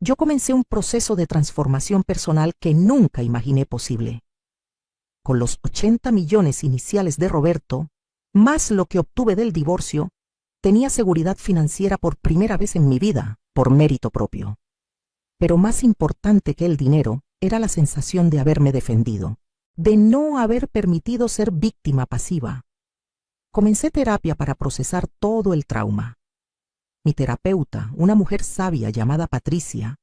yo comencé un proceso de transformación personal que nunca imaginé posible. Con los 80 millones iniciales de Roberto, más lo que obtuve del divorcio, tenía seguridad financiera por primera vez en mi vida, por mérito propio. Pero más importante que el dinero era la sensación de haberme defendido, de no haber permitido ser víctima pasiva. Comencé terapia para procesar todo el trauma. Mi terapeuta, una mujer sabia llamada Patricia,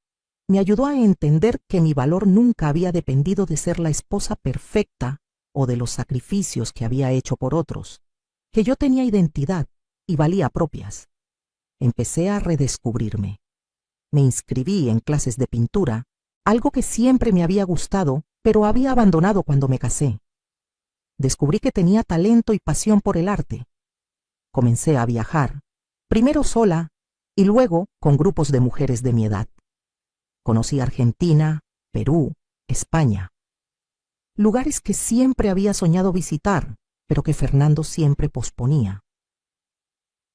me ayudó a entender que mi valor nunca había dependido de ser la esposa perfecta o de los sacrificios que había hecho por otros, que yo tenía identidad y valía propias. Empecé a redescubrirme. Me inscribí en clases de pintura, algo que siempre me había gustado, pero había abandonado cuando me casé. Descubrí que tenía talento y pasión por el arte. Comencé a viajar, primero sola y luego con grupos de mujeres de mi edad. Conocí Argentina, Perú, España. Lugares que siempre había soñado visitar, pero que Fernando siempre posponía.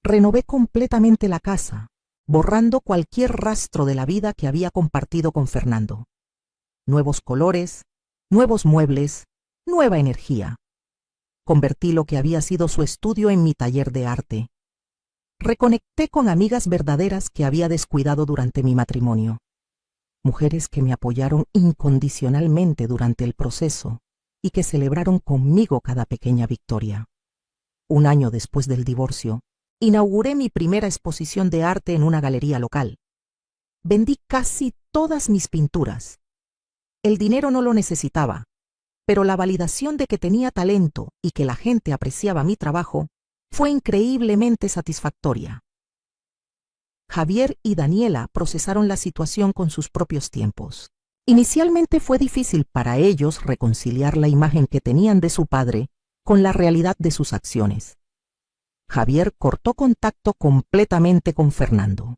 Renové completamente la casa, borrando cualquier rastro de la vida que había compartido con Fernando. Nuevos colores, nuevos muebles, nueva energía. Convertí lo que había sido su estudio en mi taller de arte. Reconecté con amigas verdaderas que había descuidado durante mi matrimonio. Mujeres que me apoyaron incondicionalmente durante el proceso y que celebraron conmigo cada pequeña victoria. Un año después del divorcio, inauguré mi primera exposición de arte en una galería local. Vendí casi todas mis pinturas. El dinero no lo necesitaba, pero la validación de que tenía talento y que la gente apreciaba mi trabajo fue increíblemente satisfactoria. Javier y Daniela procesaron la situación con sus propios tiempos. Inicialmente fue difícil para ellos reconciliar la imagen que tenían de su padre con la realidad de sus acciones. Javier cortó contacto completamente con Fernando.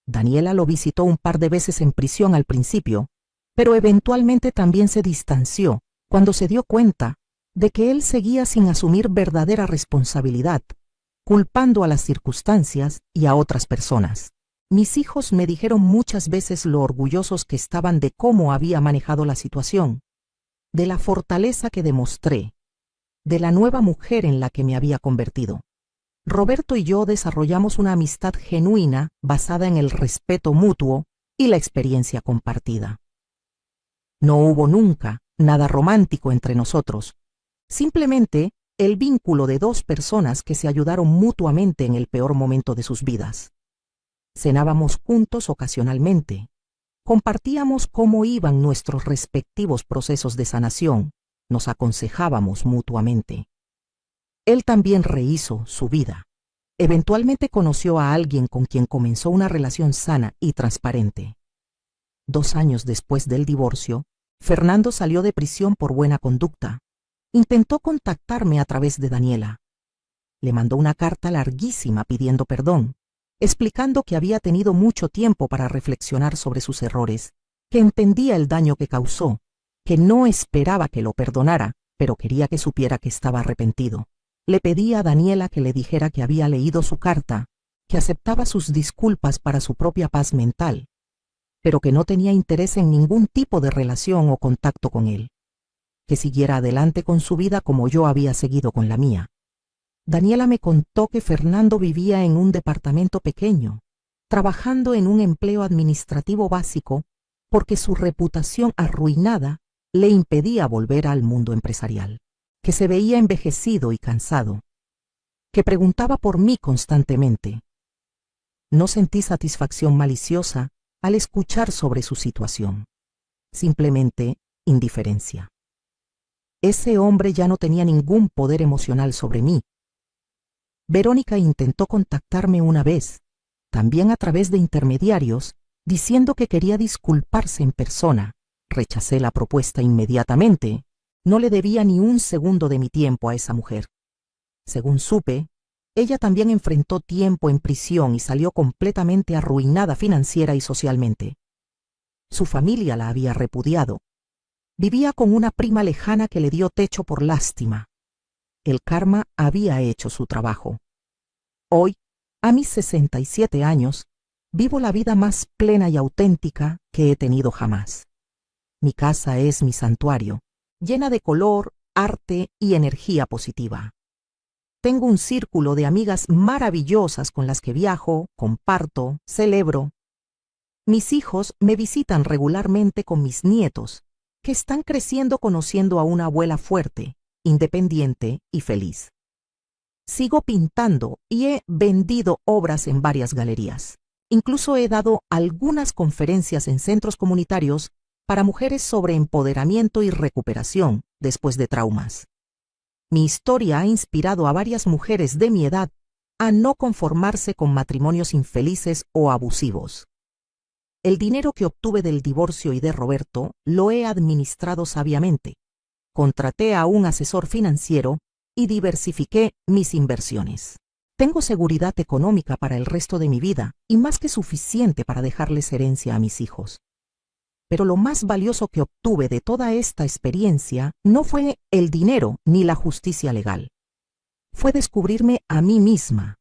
Daniela lo visitó un par de veces en prisión al principio, pero eventualmente también se distanció cuando se dio cuenta de que él seguía sin asumir verdadera responsabilidad, culpando a las circunstancias y a otras personas. Mis hijos me dijeron muchas veces lo orgullosos que estaban de cómo había manejado la situación, de la fortaleza que demostré, de la nueva mujer en la que me había convertido. Roberto y yo desarrollamos una amistad genuina basada en el respeto mutuo y la experiencia compartida. No hubo nunca nada romántico entre nosotros, simplemente el vínculo de dos personas que se ayudaron mutuamente en el peor momento de sus vidas. Cenábamos juntos ocasionalmente, compartíamos cómo iban nuestros respectivos procesos de sanación, nos aconsejábamos mutuamente. Él también rehizo su vida. Eventualmente conoció a alguien con quien comenzó una relación sana y transparente. 2 años después del divorcio, Fernando salió de prisión por buena conducta. Intentó contactarme a través de Daniela. Le mandó una carta larguísima pidiendo perdón, explicando que había tenido mucho tiempo para reflexionar sobre sus errores, que entendía el daño que causó, que no esperaba que lo perdonara, pero quería que supiera que estaba arrepentido. Le pedí a Daniela que le dijera que había leído su carta, que aceptaba sus disculpas para su propia paz mental, pero que no tenía interés en ningún tipo de relación o contacto con él, que siguiera adelante con su vida como yo había seguido con la mía. Daniela me contó que Fernando vivía en un departamento pequeño, trabajando en un empleo administrativo básico, porque su reputación arruinada le impedía volver al mundo empresarial, que se veía envejecido y cansado, que preguntaba por mí constantemente. No sentí satisfacción maliciosa al escuchar sobre su situación. Simplemente indiferencia. Ese hombre ya no tenía ningún poder emocional sobre mí. Verónica intentó contactarme una vez, también a través de intermediarios, diciendo que quería disculparse en persona. Rechacé la propuesta inmediatamente. No le debía ni un segundo de mi tiempo a esa mujer. Según supe, ella también enfrentó tiempo en prisión y salió completamente arruinada financiera y socialmente. Su familia la había repudiado. Vivía con una prima lejana que le dio techo por lástima. El karma había hecho su trabajo. Hoy, a mis 67 años, vivo la vida más plena y auténtica que he tenido jamás. Mi casa es mi santuario, llena de color, arte y energía positiva. Tengo un círculo de amigas maravillosas con las que viajo, comparto, celebro. Mis hijos me visitan regularmente con mis nietos, que están creciendo conociendo a una abuela fuerte, independiente y feliz. Sigo pintando y he vendido obras en varias galerías. Incluso he dado algunas conferencias en centros comunitarios para mujeres sobre empoderamiento y recuperación después de traumas. Mi historia ha inspirado a varias mujeres de mi edad a no conformarse con matrimonios infelices o abusivos. El dinero que obtuve del divorcio y de Roberto lo he administrado sabiamente. Contraté a un asesor financiero y diversifiqué mis inversiones. Tengo seguridad económica para el resto de mi vida y más que suficiente para dejarles herencia a mis hijos. Pero lo más valioso que obtuve de toda esta experiencia no fue el dinero ni la justicia legal. Fue descubrirme a mí misma.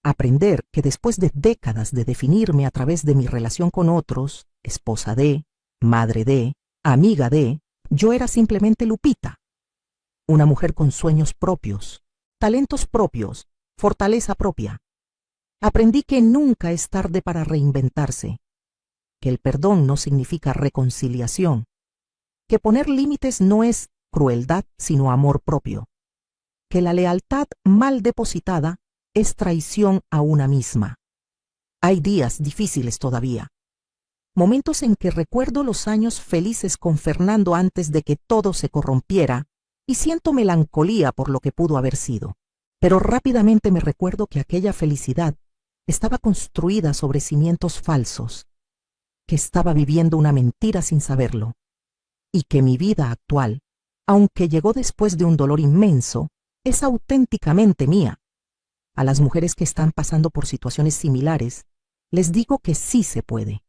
Aprender que después de décadas de definirme a través de mi relación con otros, esposa de, madre de, amiga de, yo era simplemente Lupita. Una mujer con sueños propios, talentos propios, fortaleza propia. Aprendí que nunca es tarde para reinventarse, que el perdón no significa reconciliación, que poner límites no es crueldad sino amor propio, que la lealtad mal depositada es traición a una misma. Hay días difíciles todavía, momentos en que recuerdo los años felices con Fernando antes de que todo se corrompiera y siento melancolía por lo que pudo haber sido, pero rápidamente me recuerdo que aquella felicidad estaba construida sobre cimientos falsos, que estaba viviendo una mentira sin saberlo, y que mi vida actual, aunque llegó después de un dolor inmenso, es auténticamente mía. A las mujeres que están pasando por situaciones similares, les digo que sí se puede,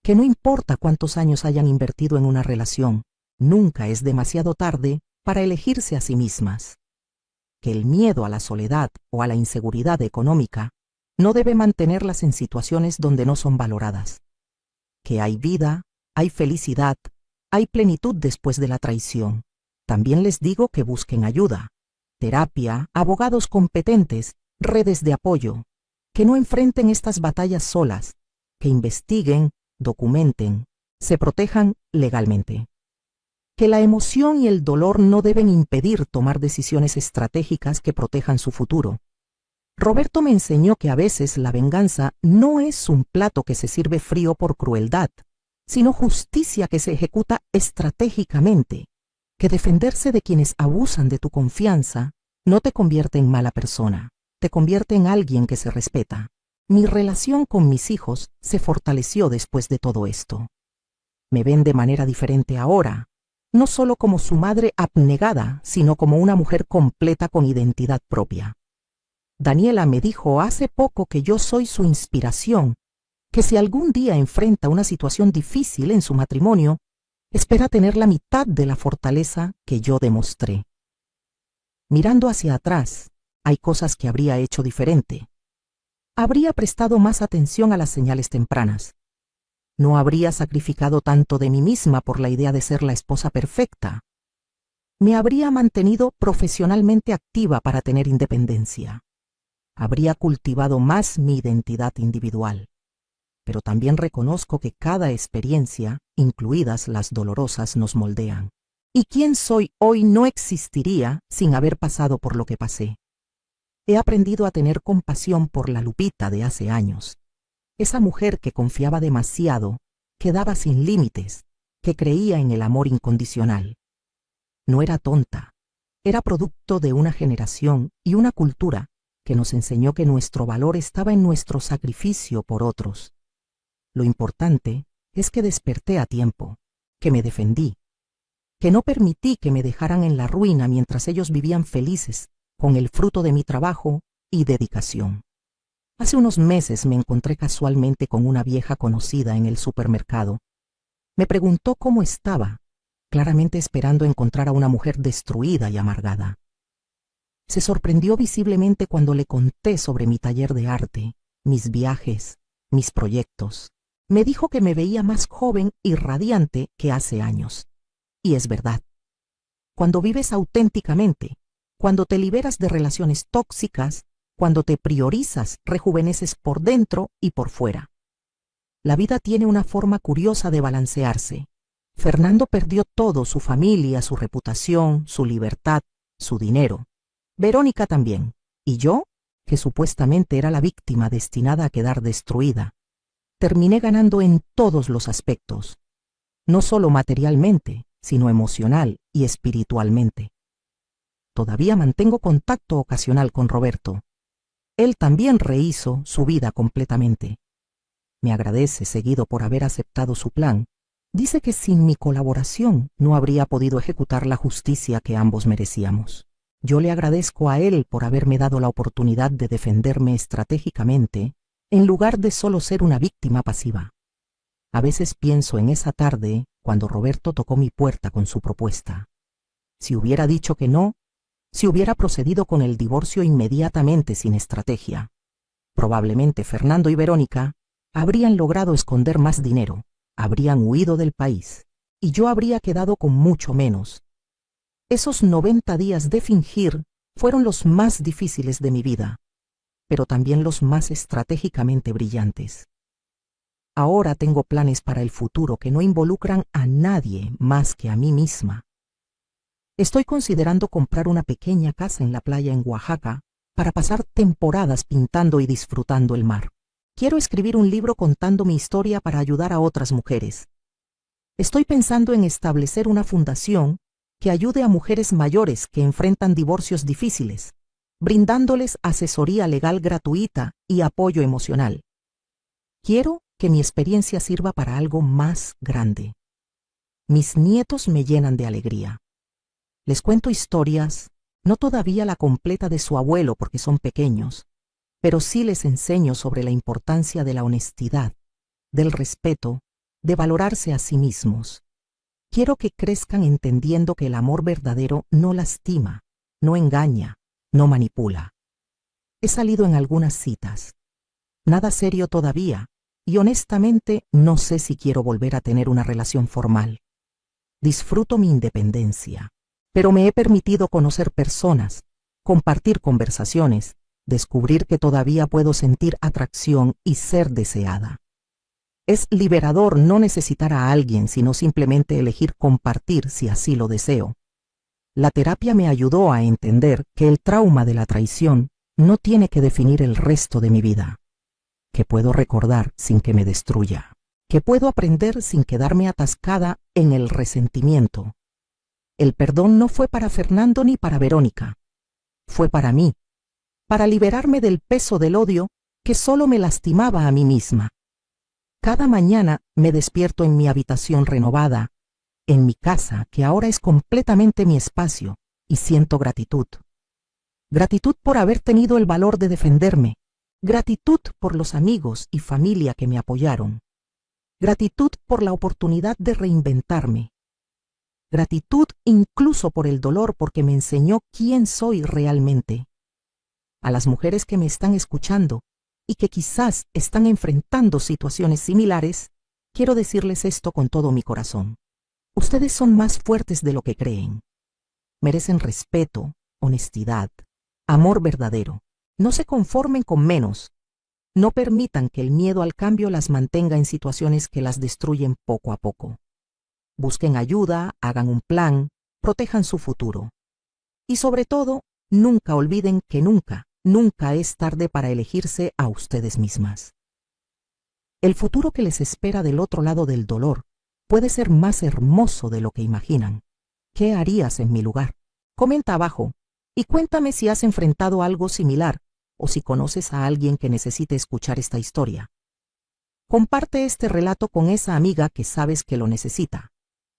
que no importa cuántos años hayan invertido en una relación, nunca es demasiado tarde para elegirse a sí mismas, que el miedo a la soledad o a la inseguridad económica no debe mantenerlas en situaciones donde no son valoradas, que hay vida, hay felicidad, hay plenitud después de la traición. También les digo que busquen ayuda, terapia, abogados competentes, redes de apoyo, que no enfrenten estas batallas solas, que investiguen, documenten, se protejan legalmente. Que la emoción y el dolor no deben impedir tomar decisiones estratégicas que protejan su futuro. Roberto me enseñó que a veces la venganza no es un plato que se sirve frío por crueldad, sino justicia que se ejecuta estratégicamente, que defenderse de quienes abusan de tu confianza no te convierte en mala persona, te convierte en alguien que se respeta. Mi relación con mis hijos se fortaleció después de todo esto. Me ven de manera diferente ahora, no solo como su madre abnegada, sino como una mujer completa con identidad propia. Daniela me dijo hace poco que yo soy su inspiración, que si algún día enfrenta una situación difícil en su matrimonio, espera tener la mitad de la fortaleza que yo demostré. Mirando hacia atrás, hay cosas que habría hecho diferente. Habría prestado más atención a las señales tempranas. No habría sacrificado tanto de mí misma por la idea de ser la esposa perfecta. Me habría mantenido profesionalmente activa para tener independencia. Habría cultivado más mi identidad individual. Pero también reconozco que cada experiencia, incluidas las dolorosas, nos moldean. Y quién soy hoy no existiría sin haber pasado por lo que pasé. He aprendido a tener compasión por la Lupita de hace años. Esa mujer que confiaba demasiado, que daba sin límites, que creía en el amor incondicional. No era tonta, era producto de una generación y una cultura que nos enseñó que nuestro valor estaba en nuestro sacrificio por otros. Lo importante es que desperté a tiempo, que me defendí, que no permití que me dejaran en la ruina mientras ellos vivían felices con el fruto de mi trabajo y dedicación. Hace unos meses me encontré casualmente con una vieja conocida en el supermercado. Me preguntó cómo estaba, claramente esperando encontrar a una mujer destruida y amargada. Se sorprendió visiblemente cuando le conté sobre mi taller de arte, mis viajes, mis proyectos. Me dijo que me veía más joven y radiante que hace años. Y es verdad. Cuando vives auténticamente, cuando te liberas de relaciones tóxicas, cuando te priorizas, rejuveneces por dentro y por fuera. La vida tiene una forma curiosa de balancearse. Fernando perdió todo, su familia, su reputación, su libertad, su dinero. Verónica también. Y yo, que supuestamente era la víctima destinada a quedar destruida, terminé ganando en todos los aspectos. No solo materialmente, sino emocional y espiritualmente. Todavía mantengo contacto ocasional con Roberto. Él también rehizo su vida completamente. Me agradece seguido por haber aceptado su plan. Dice que sin mi colaboración no habría podido ejecutar la justicia que ambos merecíamos. Yo le agradezco a él por haberme dado la oportunidad de defenderme estratégicamente, en lugar de solo ser una víctima pasiva. A veces pienso en esa tarde cuando Roberto tocó mi puerta con su propuesta. Si hubiera dicho que no, si hubiera procedido con el divorcio inmediatamente sin estrategia, probablemente Fernando y Verónica habrían logrado esconder más dinero, habrían huido del país, y yo habría quedado con mucho menos. Esos 90 días de fingir fueron los más difíciles de mi vida, pero también los más estratégicamente brillantes. Ahora tengo planes para el futuro que no involucran a nadie más que a mí misma. Estoy considerando comprar una pequeña casa en la playa en Oaxaca para pasar temporadas pintando y disfrutando el mar. Quiero escribir un libro contando mi historia para ayudar a otras mujeres. Estoy pensando en establecer una fundación que ayude a mujeres mayores que enfrentan divorcios difíciles, brindándoles asesoría legal gratuita y apoyo emocional. Quiero que mi experiencia sirva para algo más grande. Mis nietos me llenan de alegría. Les cuento historias, no todavía la completa de su abuelo porque son pequeños, pero sí les enseño sobre la importancia de la honestidad, del respeto, de valorarse a sí mismos. Quiero que crezcan entendiendo que el amor verdadero no lastima, no engaña, no manipula. He salido en algunas citas. Nada serio todavía, y honestamente no sé si quiero volver a tener una relación formal. Disfruto mi independencia, pero me he permitido conocer personas, compartir conversaciones, descubrir que todavía puedo sentir atracción y ser deseada. Es liberador no necesitar a alguien, sino simplemente elegir compartir si así lo deseo. La terapia me ayudó a entender que el trauma de la traición no tiene que definir el resto de mi vida, que puedo recordar sin que me destruya, que puedo aprender sin quedarme atascada en el resentimiento. El perdón no fue para Fernando ni para Verónica, fue para mí, para liberarme del peso del odio que solo me lastimaba a mí misma. Cada mañana me despierto en mi habitación renovada, en mi casa, que ahora es completamente mi espacio, y siento gratitud. Gratitud por haber tenido el valor de defenderme. Gratitud por los amigos y familia que me apoyaron. Gratitud por la oportunidad de reinventarme. Gratitud incluso por el dolor porque me enseñó quién soy realmente. A las mujeres que me están escuchando y que quizás están enfrentando situaciones similares, quiero decirles esto con todo mi corazón. Ustedes son más fuertes de lo que creen. Merecen respeto, honestidad, amor verdadero. No se conformen con menos. No permitan que el miedo al cambio las mantenga en situaciones que las destruyen poco a poco. Busquen ayuda, hagan un plan, protejan su futuro. Y sobre todo, nunca olviden que nunca, Nunca es tarde para elegirse a ustedes mismas. El futuro que les espera del otro lado del dolor puede ser más hermoso de lo que imaginan. ¿Qué harías en mi lugar? Comenta abajo y cuéntame si has enfrentado algo similar o si conoces a alguien que necesite escuchar esta historia. Comparte este relato con esa amiga que sabes que lo necesita.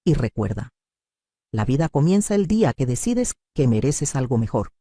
Y recuerda, la vida comienza el día que decides que mereces algo mejor.